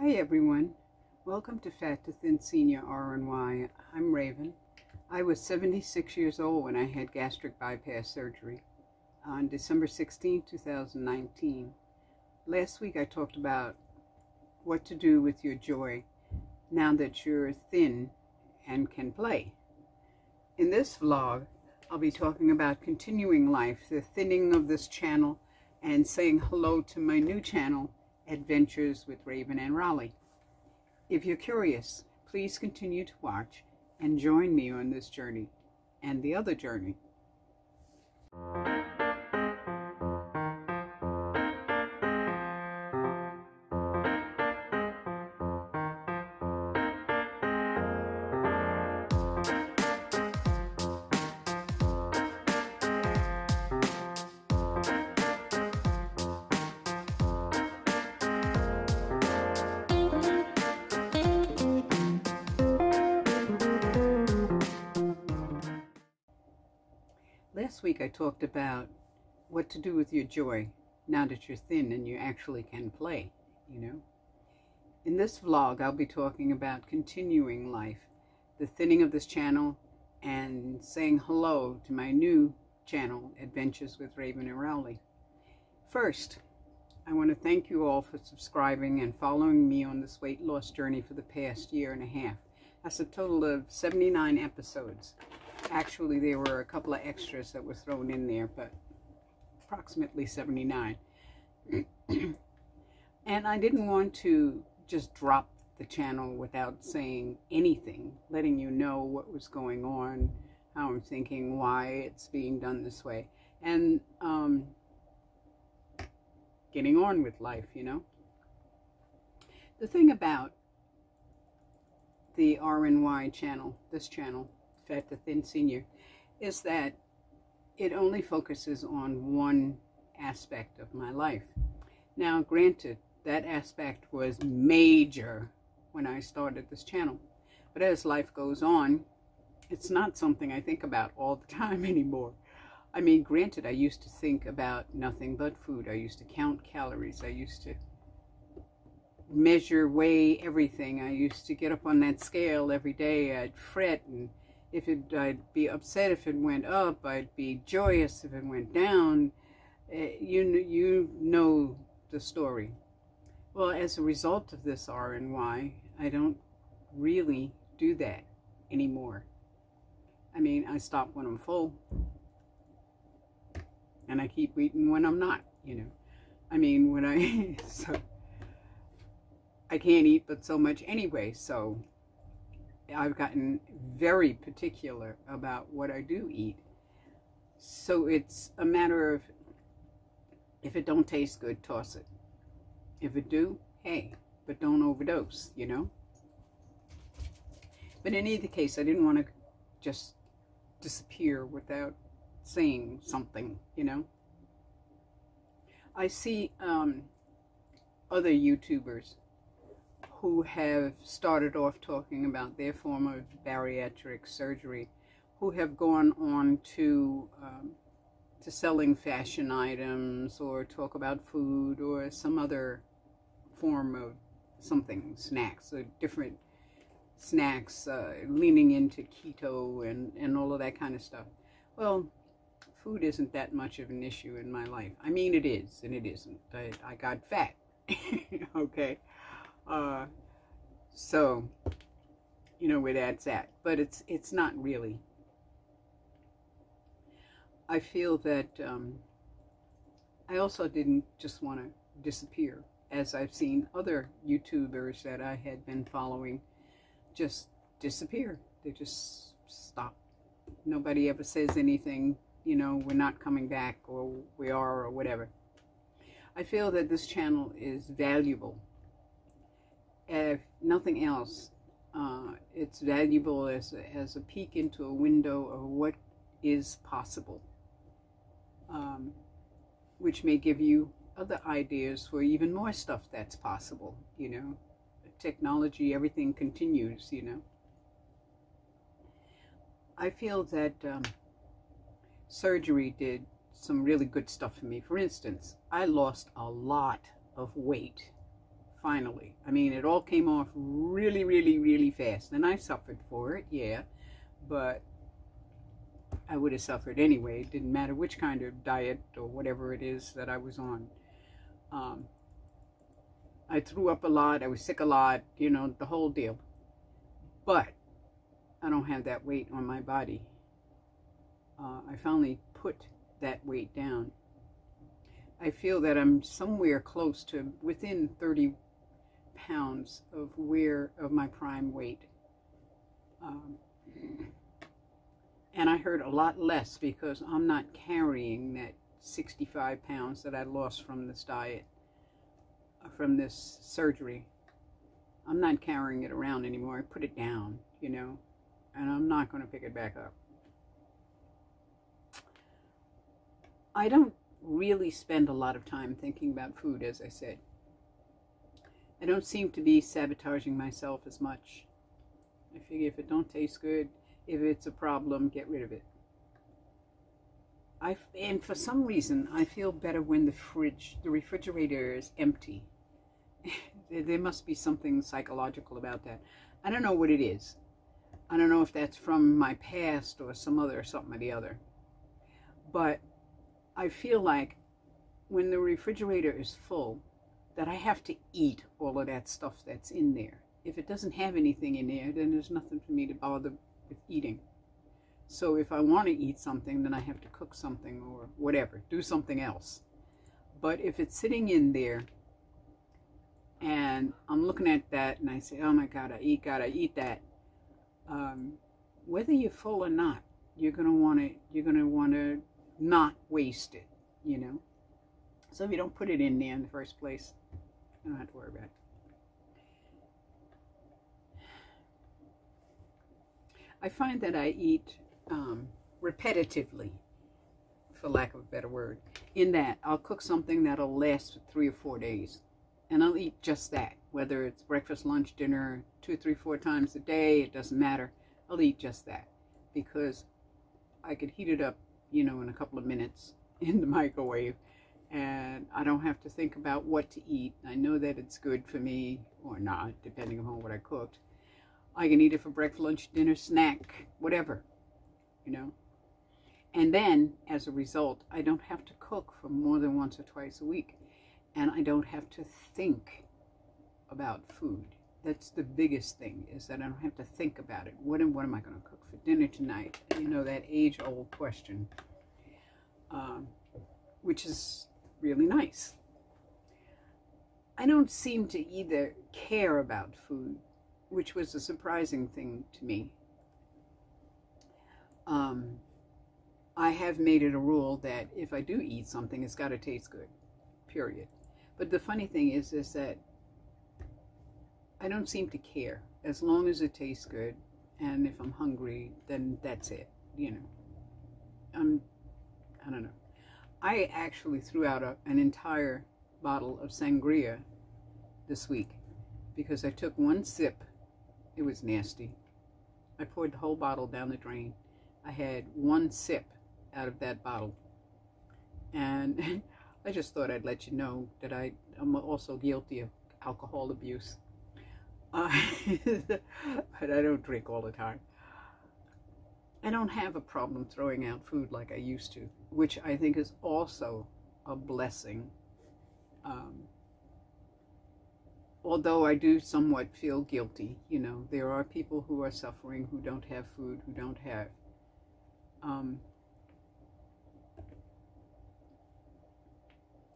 Hi everyone, welcome to Fat to Thin Senior RNY. I'm Raven. I was 76 years old when I had gastric bypass surgery on December 16, 2019. Last week I talked about what to do with your joy now that you're thin and can play. In this vlog, I'll be talking about continuing life, the thinning of this channel, and saying hello to my new channel, Adventures with Raven and Raleigh. If you're curious, please continue to watch and join me on this journey and the other journey. Last week I talked about what to do with your joy now that you're thin and you actually can play, In this vlog I'll be talking about continuing life, the thinning of this channel, and saying hello to my new channel, Adventures with Raven and Raleigh. First, I want to thank you all for subscribing and following me on this weight loss journey for the past year and a half. That's a total of 79 episodes. Actually, there were a couple of extras that were thrown in there, but approximately 79. And I didn't want to just drop the channel without saying anything, letting you know what was going on, how I'm thinking, why it's being done this way, and getting on with life, The thing about the RNY channel, this channel, Fat to Thin Senior, is that it only focuses on one aspect of my life. Now, granted, that aspect was major when I started this channel, but as life goes on, it's not something I think about all the time anymore. I mean, granted, I used to think about nothing but food. I used to count calories. I used to measure, weigh everything. I used to get up on that scale every day. I'd fret, and I'd be upset if it went up. I'd be joyous if it went down. You know the story. Well, as a result of this RNY, I don't really do that anymore. I mean, I stop when I'm full, and I keep eating when I'm not, I mean, so I can't eat but so much anyway, so I've gotten very particular about what I do eat. So it's a matter of, if it don't taste good, toss it. If it do, hey, but don't overdose, But in either case, I didn't want to just disappear without saying something, I see other YouTubers who have started off talking about their form of bariatric surgery, who have gone on to selling fashion items, or talk about food, or some other form of something, snacks, or different snacks, leaning into keto and all of that kind of stuff. Well, food isn't that much of an issue in my life. I mean, it is and it isn't. I got fat, okay? So, where that's at. But it's not really. I feel that I also didn't just want to disappear, as I've seen other YouTubers that I had been following just disappear. They just stop. Nobody ever says anything, we're not coming back, or we are, or whatever. I feel that this channel is valuable. If nothing else, it's valuable as a peek into a window of what is possible, which may give you other ideas for even more stuff that's possible, Technology, everything continues, I feel that surgery did some really good stuff for me. For instance, I lost a lot of weight finally. I mean, it all came off really, really, really fast. And I suffered for it, yeah. But I would have suffered anyway. It didn't matter which kind of diet or whatever it is that I was on. I threw up a lot. I was sick a lot, you know, the whole deal. But I don't have that weight on my body. I finally put that weight down. I feel that I'm somewhere close to within 30 pounds of my prime weight. And I hurt a lot less because I'm not carrying that 65 pounds that I lost from this diet, from this surgery. I'm not carrying it around anymore. I put it down, you know, and I'm not going to pick it back up. I don't really spend a lot of time thinking about food, as I said. I don't seem to be sabotaging myself as much. I figure if it don't taste good, if it's a problem, get rid of it. And for some reason, I feel better when the refrigerator is empty. There must be something psychological about that. I don't know what it is. I don't know if that's from my past or something or the other. But I feel like when the refrigerator is full, that I have to eat all of that stuff that's in there. If it doesn't have anything in there, then there's nothing for me to bother with eating. So if I want to eat something, then I have to cook something or whatever, do something else. But if it's sitting in there and I'm looking at that and I say, oh my God, gotta eat that. Whether you're full or not, you're gonna want to not waste it, you know. So if you don't put it in there in the first place, you don't have to worry about it. I find that I eat repetitively, for lack of a better word, in that I'll cook something that'll last for 3 or 4 days, and I'll eat just that, whether it's breakfast, lunch, dinner, 2, 3, 4 times a day, it doesn't matter. I'll eat just that, because I could heat it up, you know, in a couple of minutes in the microwave, and I don't have to think about what to eat. I know that it's good for me or not, depending on what I cooked. I can eat it for breakfast, lunch, dinner, snack, whatever, you know. And then, as a result, I don't have to cook for more than once or twice a week. And I don't have to think about food. That's the biggest thing, is that I don't have to think about it. What am I going to cook for dinner tonight? You know, that age-old question, which is really nice. I don't seem to either care about food, which was a surprising thing to me. I have made it a rule that if I do eat something, it's got to taste good, period. But the funny thing is that I don't seem to care. As long as it tastes good, and if I'm hungry, then that's it, you know. I don't know. I actually threw out an entire bottle of sangria this week because I took one sip. It was nasty. I poured the whole bottle down the drain. I had one sip out of that bottle. And I just thought I'd let you know that I'm also guilty of alcohol abuse. But I don't drink all the time. I don't have a problem throwing out food like I used to, which I think is also a blessing. Although I do somewhat feel guilty, you know, there are people who are suffering, who don't have food, who don't have,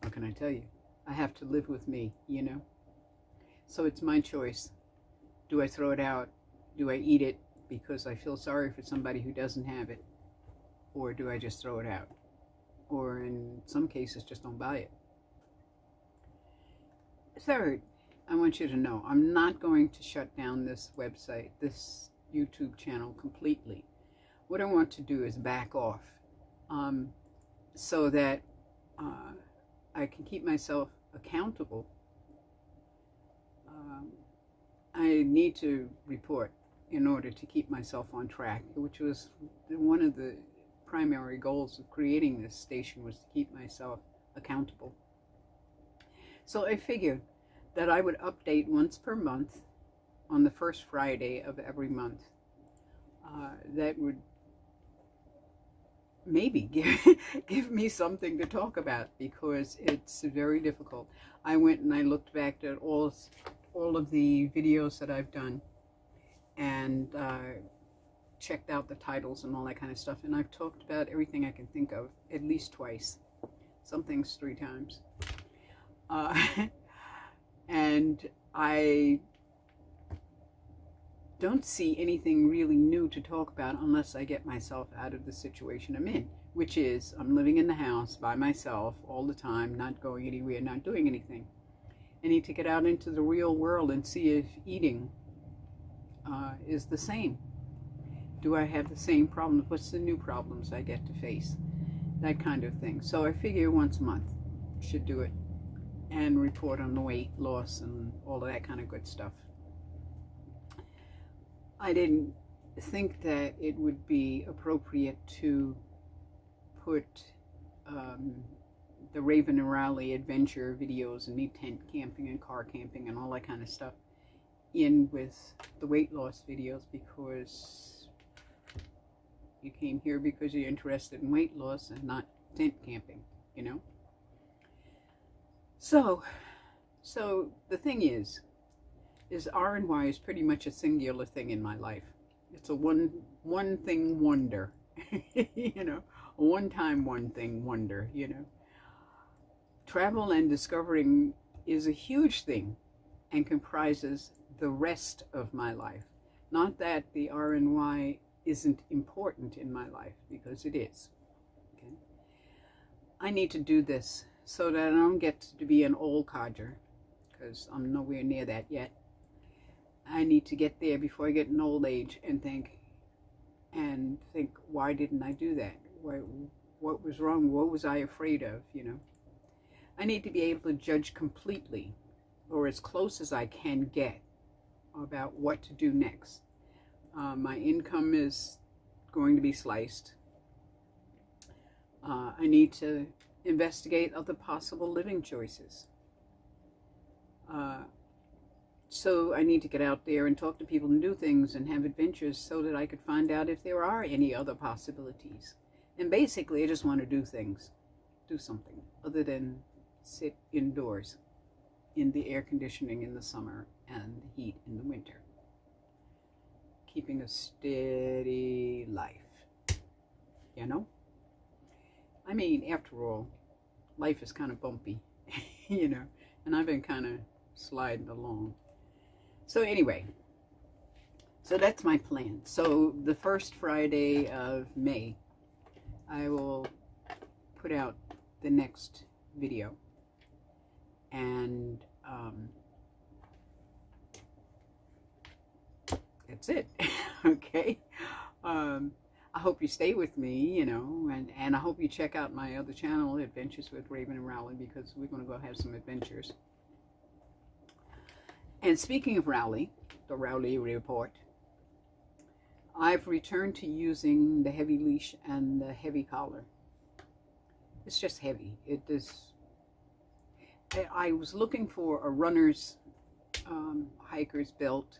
what can I tell you? I have to live with me, you know? So it's my choice. Do I throw it out? Do I eat it because I feel sorry for somebody who doesn't have it? Or do I just throw it out? Or in some cases, just don't buy it. Third, I want you to know, I'm not going to shut down this website, this YouTube channel completely. What I want to do is back off so that I can keep myself accountable. I need to report in order to keep myself on track, which was one of the primary goals of creating this station, was to keep myself accountable. So I figured that I would update once per month on the first Friday of every month. That would maybe give me something to talk about, because it's very difficult. I went and I looked back at all of the videos that I've done, and checked out the titles and all that kind of stuff, and I've talked about everything I can think of at least twice, some things 3 times. And I don't see anything really new to talk about unless I get myself out of the situation I'm in, which is I'm living in the house by myself all the time, not going anywhere, not doing anything. I need to get out into the real world and see if eating is the same. Do I have the same problems? What's the new problems I get to face? That kind of thing. So I figure once a month should do it, and report on the weight loss and all of that kind of good stuff. I didn't think that it would be appropriate to put the Raven and Rowley adventure videos and me tent camping and car camping and all that kind of stuff in with the weight loss videos, because you came here because you're interested in weight loss and not tent camping, you know. So the thing is RNY is pretty much a singular thing in my life. It's a one thing wonder, you know, a one-time one thing wonder, you know. Travel and discovering is a huge thing and comprises the rest of my life. Not that the RNY isn't important in my life, because it is. Okay? I need to do this so that I don't get to be an old codger, because I'm nowhere near that yet. I need to get there before I get an old age and think, why didn't I do that? What was wrong? What was I afraid of, you know? I need to be able to judge completely, or as close as I can get, about what to do next. My income is going to be sliced. I need to investigate other possible living choices. So I need to get out there and talk to people and do things and have adventures so that I could find out if there are any other possibilities. And basically, I just want to do things, do something other than sit indoors in the air conditioning in the summer and the heat in the winter. Keeping a steady life, you know? I mean, after all, life is kind of bumpy, you know, and I've been kind of sliding along. So anyway, so that's my plan. So the first Friday of May, I will put out the next video, and that's it. Okay. I hope you stay with me, you know, and I hope you check out my other channel, Adventures with Raven and Rowley, because we're going to go have some adventures. And speaking of Rowley, the Rowley report, I've returned to using the heavy leash and the heavy collar. It's just heavy. It is. I was looking for a runner's hiker's belt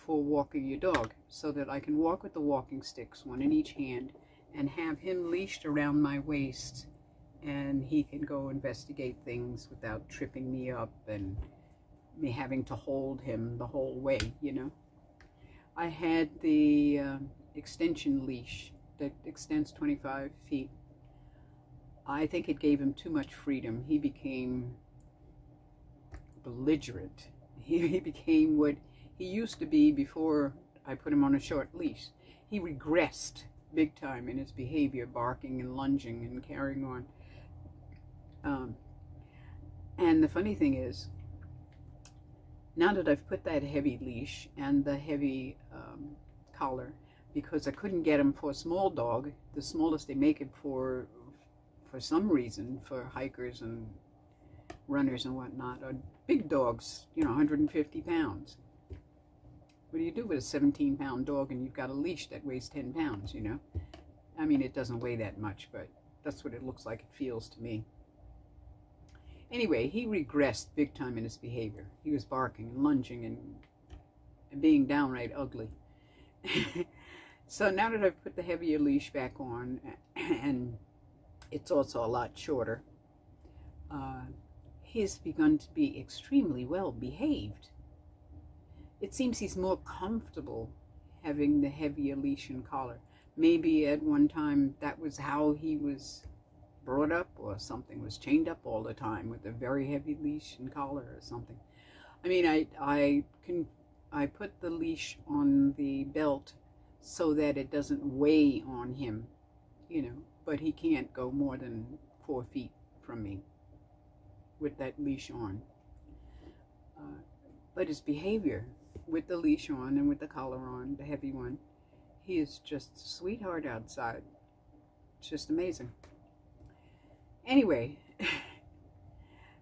for walking your dog, so that I can walk with the walking sticks, one in each hand, and have him leashed around my waist, and he can go investigate things without tripping me up and me having to hold him the whole way, you know. I had the extension leash that extends 25 feet. I think it gave him too much freedom. He became belligerent. He became what he used to be before I put him on a short leash. He regressed big time in his behavior, barking and lunging and carrying on. And the funny thing is, now that I've put that heavy leash and the heavy collar, because I couldn't get him for a small dog, the smallest they make it for some reason, for hikers and runners and whatnot, are big dogs, you know, 150 pounds. What do you do with a 17-pound dog and you've got a leash that weighs 10 pounds, you know? I mean, it doesn't weigh that much, but that's what it looks like, it feels to me. Anyway, he regressed big time in his behavior. He was barking and lunging and being downright ugly. So now that I've put the heavier leash back on, and it's also a lot shorter, he's begun to be extremely well behaved. It seems he's more comfortable having the heavier leash and collar. Maybe at one time that was how he was brought up, or something, was chained up all the time with a very heavy leash and collar or something. I mean, I put the leash on the belt so that it doesn't weigh on him, you know, but he can't go more than 4 feet from me with that leash on. But his behavior with the leash on and with the collar on, the heavy one, he is just a sweetheart outside. It's just amazing. Anyway,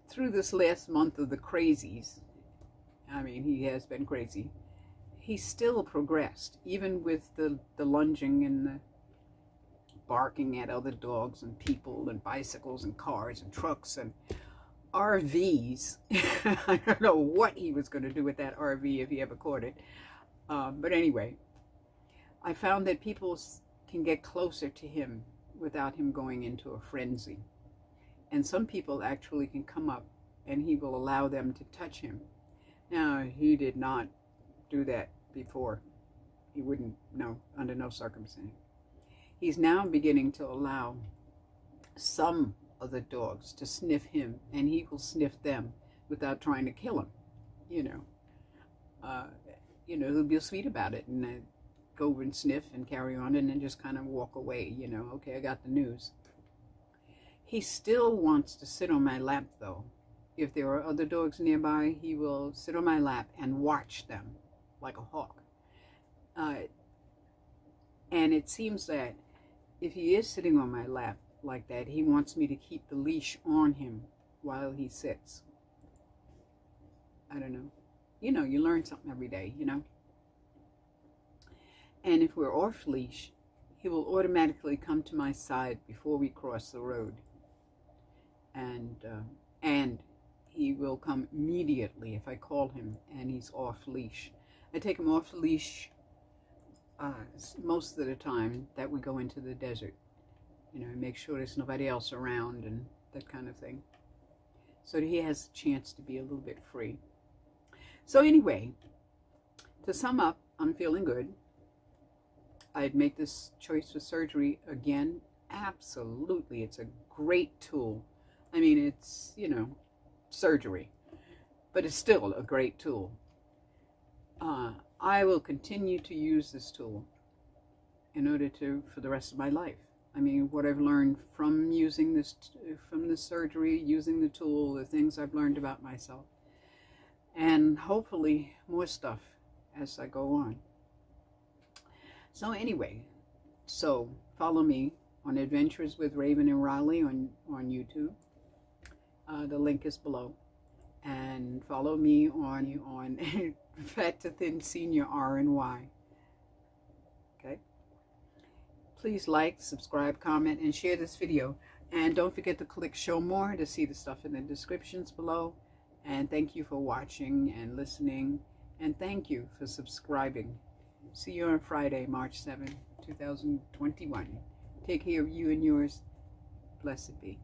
through this last month of the crazies, I mean, he has been crazy, he still progressed, even with the lunging and the barking at other dogs and people and bicycles and cars and trucks and RVs. I don't know what he was going to do with that RV if he ever caught it. But anyway, I found that people can get closer to him without him going into a frenzy. And some people actually can come up and he will allow them to touch him. Now, he did not do that before. He wouldn't, no, under no circumstance. He's now beginning to allow some of the dogs to sniff him, and he will sniff them without trying to kill him. You know, he'll be sweet about it and go over and sniff and carry on, and then just kind of walk away. You know, okay, I got the news. He still wants to sit on my lap, though. If there are other dogs nearby, he will sit on my lap and watch them like a hawk. And it seems that if he is sitting on my lap like that, he wants me to keep the leash on him while he sits. I don't know. You know, you learn something every day, you know. And if we're off leash, he will automatically come to my side before we cross the road. And he will come immediately if I call him and he's off leash. I take him off the leash most of the time that we go into the desert. You know, make sure there's nobody else around and that kind of thing. So that he has a chance to be a little bit free. So anyway, to sum up, I'm feeling good. I'd make this choice for surgery again. Absolutely. It's a great tool. I mean, it's, you know, surgery, but it's still a great tool. I will continue to use this tool in order to, for the rest of my life. I mean, what I've learned from using this, from the surgery, using the tool, the things I've learned about myself, and hopefully more stuff as I go on. So anyway, so follow me on Adventures with Raven and Raleigh on YouTube. The link is below. And follow me on Fat to Thin Senior RNY. Okay? Please like, subscribe, comment, and share this video. And don't forget to click Show More to see the stuff in the descriptions below. And thank you for watching and listening. And thank you for subscribing. See you on Friday, March 7, 2021. Take care of you and yours. Blessed be.